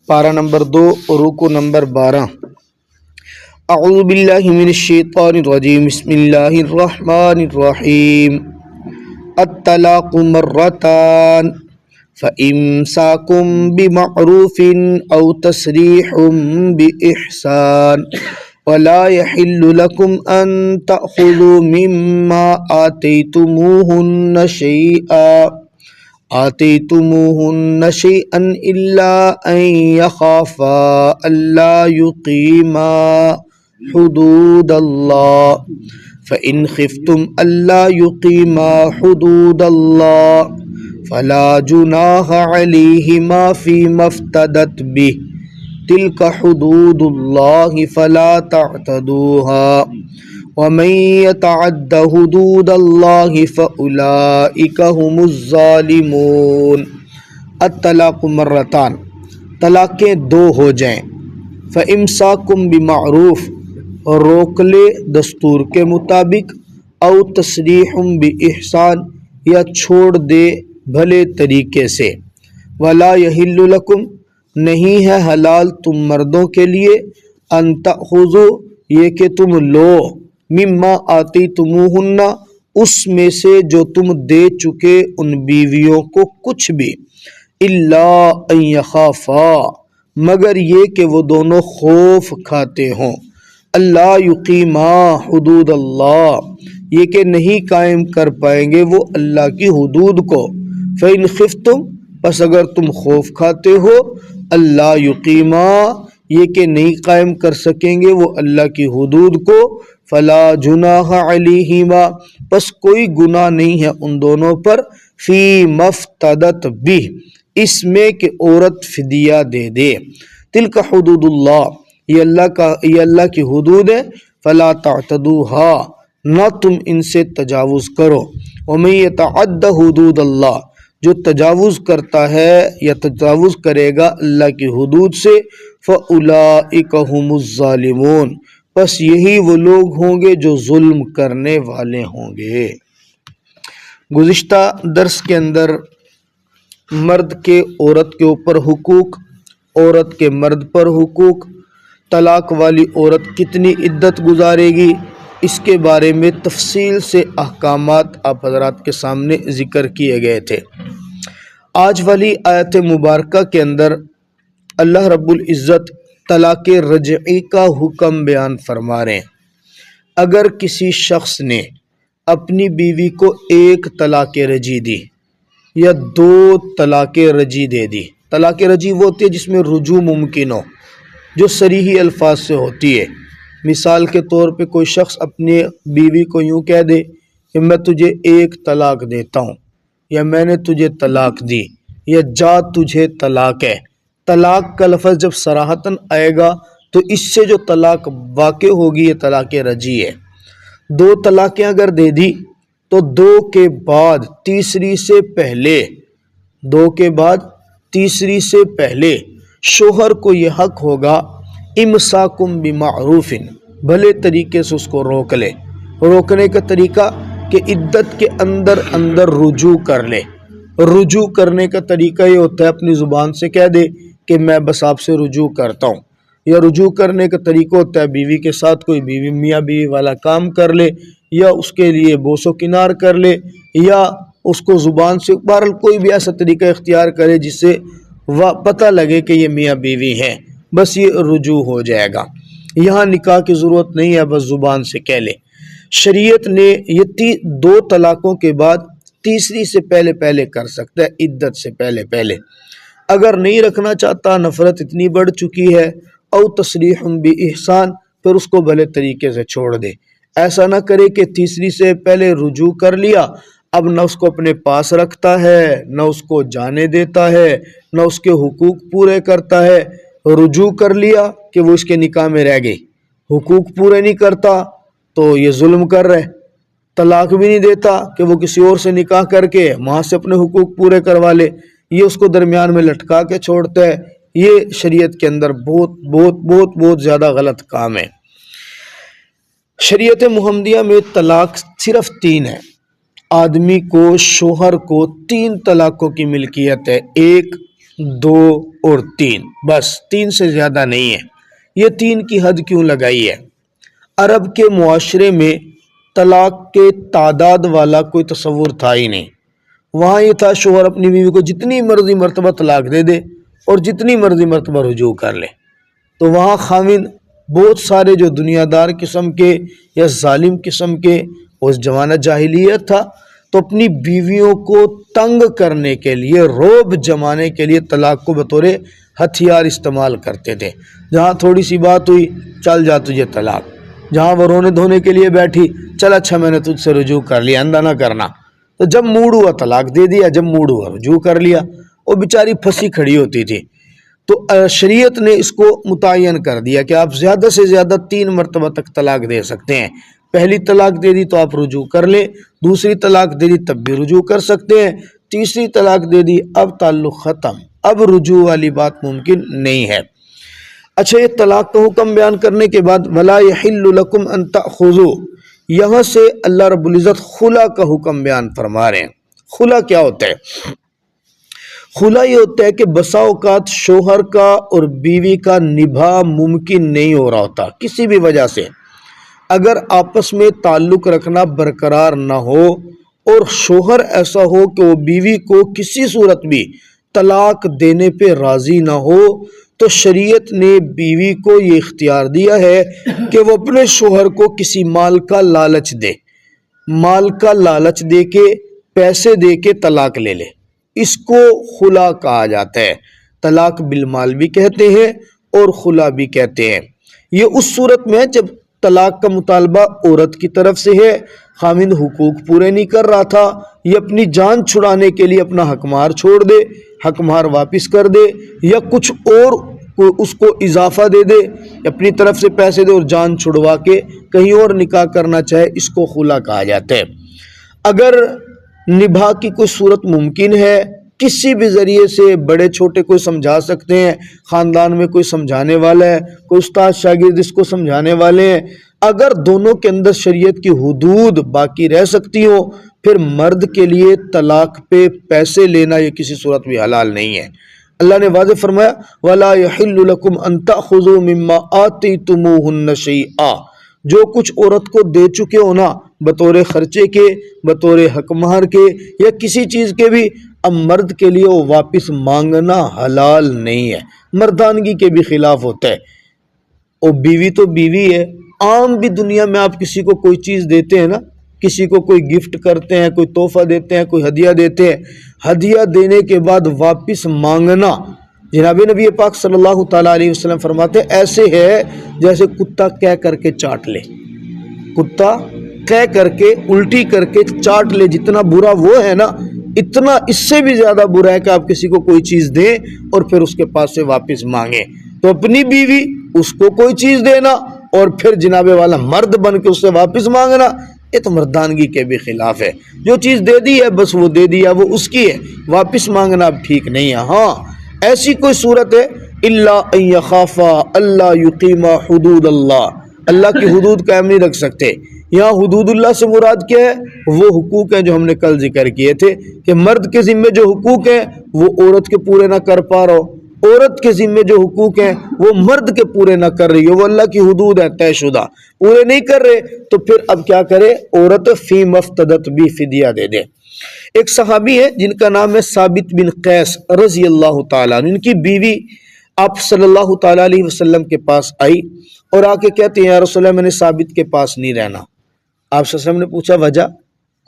پارہ نمبر 2 رکوع نمبر 12۔ اعوذ باللہ من الشیطان الرجیم، بسم اللہ الرحمن الرحیم۔ الطلاق مرتان فإمساکم بمعروف او تسریح بإحسان ولا يحل لكم ان تأخذوا مما آتيتموهن شيئا إلا أن يخافا ألا يقيما حدود الله فإن خفتم ألا يقيما حدود الله فلا جناح عليهما فيما افتدت به تلك حدود الله فلا تعتدوها ومن يتعد حدود الله فأولئك هم الظالمون۔ الطلاق مرتان، طلاقیں 2 ہو جائیں، فإمساکم بمعروف، روک لے دستور کے مطابق، او تسریح بإحسان، یا چھوڑ دے بھلے طریقے سے، ولا یحل لکم، نہیں ہے حلال تم مردوں کے لیے، ان تأخذوا، یہ کہ تم لو، مما آتیتموہن، اس میں سے جو تم دے چکے ان بیویوں کو کچھ بھی، الا ان یخافا، مگر یہ کہ وہ دونوں خوف کھاتے ہوں، اللہ یقیما حدود اللہ، یہ کہ نہیں قائم کر پائیں گے وہ اللہ کی حدود کو، فإن خفتم، پس اگر تم خوف کھاتے ہو، اللہ یقیما، یہ کہ نہیں قائم کر سکیں گے وہ اللہ کی حدود کو، فلا جناح علیہما، پس کوئی گناہ نہیں ہے ان دونوں پر، فی مفتدت بھی، اس میں کہ عورت فدیہ دے دے، تلک حدود اللہ، یہ اللہ کی حدود ہے، فلا تعتدوها، نہ تم ان سے تجاوز کرو، ومن یتعد حدود اللہ، جو تجاوز کرتا ہے یا تجاوز کرے گا اللہ کی حدود سے، فَأُولَئِكَ هُمُ الظَّالِمُونَ، پس یہی وہ لوگ ہوں گے جو ظلم کرنے والے ہوں گے۔ گزشتہ درس کے اندر مرد کے عورت کے اوپر حقوق، عورت کے مرد پر حقوق، طلاق والی عورت کتنی عدت گزارے گی، اس کے بارے میں تفصیل سے احکامات آپ حضرات کے سامنے ذکر کیے گئے تھے۔ آج والی آیت مبارکہ کے اندر اللہ رب العزت طلاق رجعی کا حکم بیان فرما رہے ہیں۔ اگر کسی شخص نے اپنی بیوی کو 1 طلاق رجعی دی یا 2 طلاق رجعی دے دی، طلاق رجعی وہ ہوتی ہے جس میں رجوع ممکن ہو، جو صریحی الفاظ سے ہوتی ہے۔ مثال کے طور پہ کوئی شخص اپنی بیوی کو یوں کہہ دے کہ میں تجھے 1 طلاق دیتا ہوں، یا میں نے تجھے طلاق دی، یا جا تجھے طلاق ہے۔ طلاق کا لفظ جب صراحتاً آئے گا تو اس سے جو طلاق واقع ہوگی یہ طلاق رجعی ہے۔ 2 طلاقیں اگر دے دی تو 2 کے بعد تیسری سے پہلے، 2 کے بعد تیسری سے پہلے شوہر کو یہ حق ہوگا، امساکم بمعروف، بھلے طریقے سے اس کو روک لے۔ روکنے کا طریقہ کہ عدت کے اندر اندر رجوع کر لے۔ رجوع کرنے کا طریقہ یہ ہوتا ہے اپنی زبان سے کہہ دے کہ میں بس آپ سے رجوع کرتا ہوں، یا رجوع کرنے کا طریقہ ہوتا ہے بیوی کے ساتھ کوئی میاں بیوی والا کام کر لے، یا اس کے لیے بوس و کنار کر لے، یا اس کو زبان سے، بہرحال کوئی بھی ایسا طریقہ اختیار کرے جس سے پتہ لگے کہ یہ میاں بیوی ہیں، بس یہ رجوع ہو جائے گا۔ یہاں نکاح کی ضرورت نہیں ہے، بس زبان سے کہہ لے۔ شریعت نے یہ 2 طلاقوں کے بعد تیسری سے پہلے کر سکتا ہے، عدت سے پہلے۔ اگر نہیں رکھنا چاہتا، نفرت اتنی بڑھ چکی ہے، او تسریح بإحسان، پھر اس کو بھلے طریقے سے چھوڑ دے۔ ایسا نہ کرے کہ تیسری سے پہلے رجوع کر لیا، اب نہ اس کو اپنے پاس رکھتا ہے، نہ اس کو جانے دیتا ہے، نہ اس کے حقوق پورے کرتا ہے۔ رجوع کر لیا کہ وہ اس کے نکاح میں رہ گئی، حقوق پورے نہیں کرتا تو یہ ظلم کر رہے، طلاق بھی نہیں دیتا کہ وہ کسی اور سے نکاح کر کے وہاں سے اپنے حقوق پورے کروا لے، یہ اس کو درمیان میں لٹکا کے چھوڑتا ہے۔ یہ شریعت کے اندر بہت زیادہ غلط کام ہے۔ شریعت محمدیہ میں طلاق صرف 3 ہے۔ آدمی کو، شوہر کو 3 طلاقوں کی ملکیت ہے۔ 1 2 اور 3، بس 3 سے زیادہ نہیں ہے۔ یہ 3 کی حد کیوں لگائی ہے؟ عرب کے معاشرے میں طلاق کے تعداد والا کوئی تصور تھا ہی نہیں۔ وہاں یہ تھا شوہر اپنی بیوی کو جتنی مرضی مرتبہ طلاق دے دے اور جتنی مرضی مرتبہ رجوع کر لے۔ تو وہاں خاوند بہت سارے جو دنیا دار قسم کے یا ظالم قسم کے، اس زمانہ جاہلیت تھا، تو اپنی بیویوں کو تنگ کرنے کے لیے، رعب جمانے کے لیے طلاق کو بطور ہتھیار استعمال کرتے تھے۔ جہاں تھوڑی سی بات ہوئی، چل جا تجھے طلاق۔ جہاں وہ رونے دھونے کے لیے بیٹھی، چل اچھا میں نے تجھ سے رجوع کر لیا، اندھا نہ کرنا۔ تو جب موڈ ہوا طلاق دے دیا، جب موڈ ہوا رجوع کر لیا۔ وہ بیچاری پھنسی کھڑی ہوتی تھی۔ تو شریعت نے اس کو متعین کر دیا کہ آپ زیادہ سے زیادہ 3 مرتبہ تک طلاق دے سکتے ہیں۔ پہلی طلاق دے دی تو آپ رجوع کر لیں، دوسری طلاق دے دی تب بھی رجوع کر سکتے ہیں، تیسری طلاق دے دی اب تعلق ختم، اب رجوع والی بات ممکن نہیں ہے۔ اچھا، یہ طلاق کا حکم بیان کرنے کے بعد وَلَا يَحِلُّ لَكُمْ أَن تَأْخُذُوا، یہاں سے اللہ رب العزت خلا کا حکم بیان فرما رہے ہیں۔ خلا کیا ہوتا ہے؟ خلا یہ ہوتا ہے کہ بسا اوقات شوہر کا اور بیوی کا نبھا ممکن نہیں ہو رہا ہوتا کسی بھی وجہ سے۔ اگر آپس میں تعلق رکھنا برقرار نہ ہو اور شوہر ایسا ہو کہ وہ بیوی کو کسی صورت بھی طلاق دینے پہ راضی نہ ہو، تو شریعت نے بیوی کو یہ اختیار دیا ہے کہ وہ اپنے شوہر کو کسی مال کا لالچ دے، مال کا لالچ دے کے، پیسے دے کے طلاق لے لے۔ اس کو خلا کہا جاتا ہے۔ طلاق بالمال بھی کہتے ہیں اور خلا بھی کہتے ہیں۔ یہ اس صورت میں ہے جب طلاق کا مطالبہ عورت کی طرف سے ہے، خاوند حقوق پورے نہیں کر رہا تھا، یہ اپنی جان چھڑانے کے لیے اپنا حق مہار چھوڑ دے، حق مہار واپس کر دے، یا کچھ اور اس کو اضافہ دے دے، اپنی طرف سے پیسے دے اور جان چھڑوا کے کہیں اور نکاح کرنا چاہے، اس کو خلا کہا جاتا ہے۔ اگر نبھا کی کوئی صورت ممکن ہے، کسی بھی ذریعے سے، بڑے چھوٹے کوئی سمجھا سکتے ہیں، خاندان میں کوئی سمجھانے والا ہے، کوئی استاد شاگرد اس کو سمجھانے والے ہیں، اگر دونوں کے اندر شریعت کی حدود باقی رہ سکتی ہو، پھر مرد کے لیے طلاق پہ پیسے لینا یہ کسی صورت بھی حلال نہیں ہے۔ اللہ نے واضح فرمایا وَلَا يَحِلُّ لَكُمْ أَن تَأْخُذُوا مِمَّا آتَيْتُمُوهُنَّ شَيْئًا، جو کچھ عورت کو دے چکے ہو نا، بطور خرچے کے، بطور حق مہر کے، یا کسی چیز کے بھی، اب مرد کے لیے وہ واپس مانگنا حلال نہیں ہے، مردانگی کے بھی خلاف ہوتا ہے۔ اور بیوی تو بیوی ہے۔ عام بھی دنیا میں آپ کسی کو کوئی چیز دیتے ہیں نا، کسی کو کوئی گفٹ کرتے ہیں، کوئی تحفہ دیتے ہیں، کوئی ہدیہ دیتے ہیں، ہدیہ دینے کے بعد واپس مانگنا، جناب نبی پاک صلی اللہ تعالیٰ علیہ وسلم فرماتے ہیں ایسے ہے جیسے کتا کہہ کر کے چاٹ لے، کتا کہہ کر کے الٹی کر کے چاٹ لے، جتنا برا وہ ہے نا، اتنا اس سے بھی زیادہ برا ہے کہ آپ کسی کو کوئی چیز دیں اور پھر اس کے پاس سے واپس مانگیں۔ تو اپنی بیوی، اس کو کوئی چیز دینا اور پھر جناب والا مرد بن کے اس سے واپس مانگنا، یہ تو مردانگی کے بھی خلاف ہے۔ جو چیز دے دی ہے بس وہ دے دیا، وہ اس کی ہے، واپس مانگنا اب ٹھیک نہیں ہے۔ ہاں ایسی کوئی صورت ہے الا ان یخافا اللہ یقیما حدود اللہ، اللہ کی حدود قائم نہیں رکھ سکتے۔ یہاں حدود اللہ سے مراد کیا ہے؟ وہ حقوق ہیں جو ہم نے کل ذکر کیے تھے کہ مرد کے ذمے جو حقوق ہیں وہ عورت کے پورے نہ کر پا رہا ہو، عورت کے ذمے جو حقوق ہیں وہ مرد کے پورے نہ کر رہی ہو، وہ اللہ کی حدود ہے طے شدہ، پورے نہیں کر رہے، تو پھر اب کیا کرے؟ عورت فی مفتدت بھی فدیہ دے دے۔ ایک صحابی ہے جن کا نام ہے ثابت بن قیس رضی اللہ تعالیٰ عنہ، ان کی بیوی آپ صلی اللہ تعالیٰ علیہ وسلم کے پاس آئی اور آ کے کہتے ہیں یا رسول اللہ میں نے ثابت کے پاس نہیں رہنا۔ آپ صلی اللہ علیہ وسلم نے پوچھا وجہ؟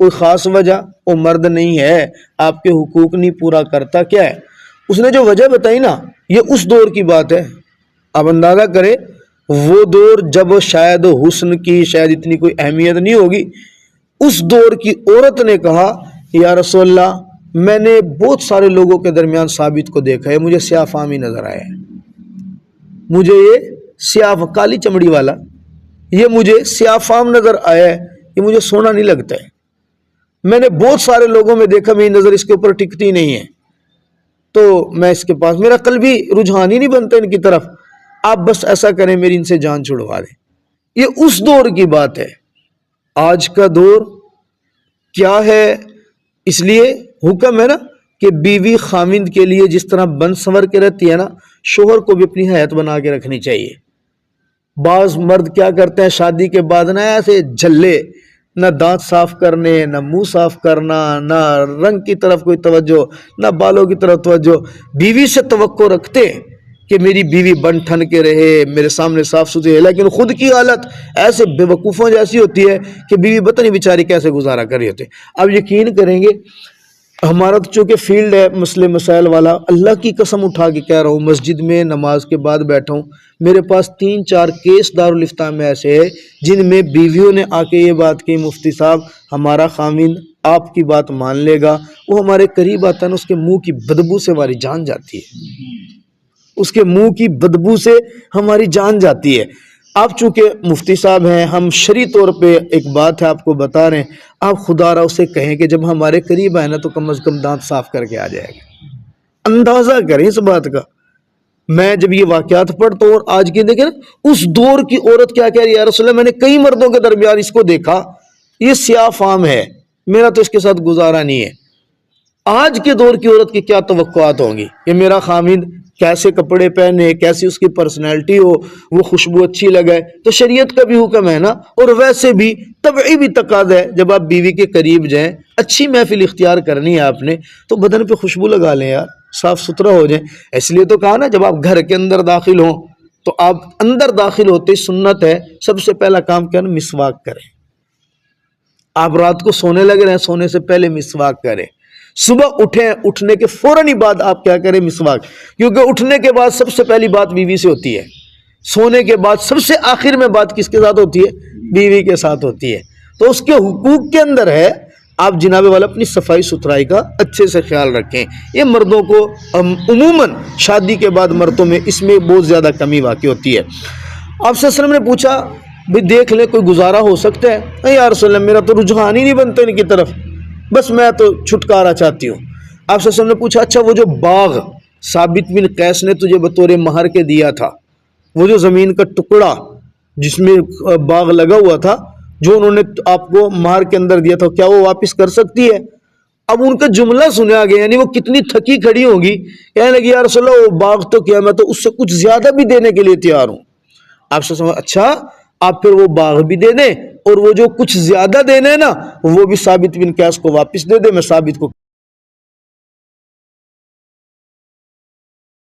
کوئی خاص وجہ؟ وہ مرد نہیں ہے، آپ کے حقوق نہیں پورا کرتا، کیا ہے؟ اس نے جو وجہ بتائی نا، یہ اس دور کی بات ہے۔ اب اندازہ کرے وہ دور جب شاید حسن کی شاید اتنی کوئی اہمیت نہیں ہوگی، اس دور کی عورت نے کہا یا رسول اللہ میں نے بہت سارے لوگوں کے درمیان ثابت کو دیکھا ہے، مجھے سیاہ فام ہی نظر آیا ہے، مجھے یہ سیاہ کالی چمڑی والا، یہ مجھے سیاہ فام نظر آیا ہے، یہ مجھے سونا نہیں لگتا ہے، میں نے بہت سارے لوگوں میں دیکھا، میری نظر اس کے اوپر ٹکتی نہیں ہے، تو میں اس کے پاس، میرا قلبی رجحان ہی نہیں بنتا ان کی طرف، آپ بس ایسا کریں میری ان سے جان چھڑوا دیں۔ یہ اس دور کی بات ہے۔ آج کا دور کیا ہے؟ اس لیے حکم ہے نا کہ بیوی خاوند کے لیے جس طرح بن سنور کے رہتی ہے نا، شوہر کو بھی اپنی حیت بنا کے رکھنی چاہیے۔ بعض مرد کیا کرتے ہیں شادی کے بعد نا ایسے جھلے، نہ دانت صاف کرنے، نہ منہ صاف کرنا، نہ رنگ کی طرف کوئی توجہ، نہ بالوں کی طرف توجہ۔ بیوی سے توقع رکھتے کہ میری بیوی بن ٹھن کے رہے، میرے سامنے صاف ستھری ہے، لیکن خود کی حالت ایسے بے وقوفوں جیسی ہوتی ہے کہ بیوی پتہ نہیں بیچاری کیسے گزارا کر رہی ہوتی ہے۔ اب یقین کریں گے، ہمارا تو چونکہ فیلڈ ہے مسئلے مسائل والا، اللہ کی قسم اٹھا کے کہہ رہا ہوں، مسجد میں نماز کے بعد بیٹھا ہوں، میرے پاس 3-4 کیس دارالفتہ میں ایسے ہیں جن میں بیویوں نے آ کے یہ بات کی، مفتی صاحب ہمارا خاوند آپ کی بات مان لے گا، وہ ہمارے قریب آتا ہے نا، اس کے منہ کی بدبو سے ہماری جان جاتی ہے، اس کے منہ کی بدبو سے ہماری جان جاتی ہے۔ آپ چونکہ مفتی صاحب ہیں، ہم شرعی طور پہ ایک بات ہے آپ کو بتا رہے ہیں، آپ خدا را اسے کہیں کہ جب ہمارے قریب آئے نا تو کم از کم دانت صاف کر کے آ جائے گا۔ اندازہ کریں اس بات کا۔ میں جب یہ واقعات پڑھتا ہوں اور آج کی دیکھیں نا، اس دور کی عورت کیا کہہ رہی ہے، یا رسول اللہ میں نے کئی مردوں کے درمیان اس کو دیکھا، یہ سیاہ فام ہے، میرا تو اس کے ساتھ گزارا نہیں ہے۔ آج کے دور کی عورت کی کیا توقعات ہوں گی کہ میرا خاوند کیسے کپڑے پہنے، کیسی اس کی پرسنالٹی ہو، وہ خوشبو اچھی لگے، تو شریعت کا بھی حکم ہے نا، اور ویسے بھی طبعی بھی تقاضا ہے، جب آپ بیوی کے قریب جائیں، اچھی محفل اختیار کرنی ہے آپ نے، تو بدن پہ خوشبو لگا لیں یار، صاف ستھرا ہو جائیں۔ اس لیے تو کہا نا جب آپ گھر کے اندر داخل ہوں تو آپ اندر داخل ہوتے سنت ہے سب سے پہلا کام کیا نا، مسواک کریں۔ آپ رات کو سونے لگ رہے ہیں، سونے سے پہلے مسواک کریں۔ صبح اٹھیں، اٹھنے کے فوراً ہی بعد آپ کیا کریں، مسواک، کیونکہ اٹھنے کے بعد سب سے پہلی بات بیوی سے ہوتی ہے، سونے کے بعد سب سے آخر میں بات کس کے ساتھ ہوتی ہے، بیوی کے ساتھ ہوتی ہے۔ تو اس کے حقوق کے اندر ہے آپ جناب والا اپنی صفائی ستھرائی کا اچھے سے خیال رکھیں۔ یہ مردوں کو عموماً شادی کے بعد مردوں میں اس میں بہت زیادہ کمی واقع ہوتی ہے۔ آپ صلی اللہ علیہ وسلم نے پوچھا بھئی دیکھ لیں کوئی گزارا ہو سکتا ہے؟ نہیں یا رسول اللہ میرا تو رجحان ہی نہیں بنتا ان کی طرف، بس میں تو چھٹکارا چاہتی ہوں۔ آپ صلی اللہ علیہ وسلم نے پوچھا اچھا وہ جو باغ ثابت بن قیس نے تجھے بطور مہر کے دیا تھا، وہ جو زمین کا ٹکڑا جس میں باغ لگا ہوا تھا جو انہوں نے آپ کو مہر کے اندر دیا تھا، کیا وہ واپس کر سکتی ہے؟ اب ان کا جملہ سنا گیا، یعنی وہ کتنی تھکی کھڑی ہوگی، کہنے لگی یا رسول اللہ وہ باغ تو کیا، میں تو اس سے کچھ زیادہ بھی دینے کے لیے تیار ہوں۔ آپ سے سمجھ اچھا آپ پھر وہ باغ بھی دے دیں اور وہ جو کچھ زیادہ دینے نا وہ بھی ثابت بن قیس کو واپس دے دے، میں ثابت کو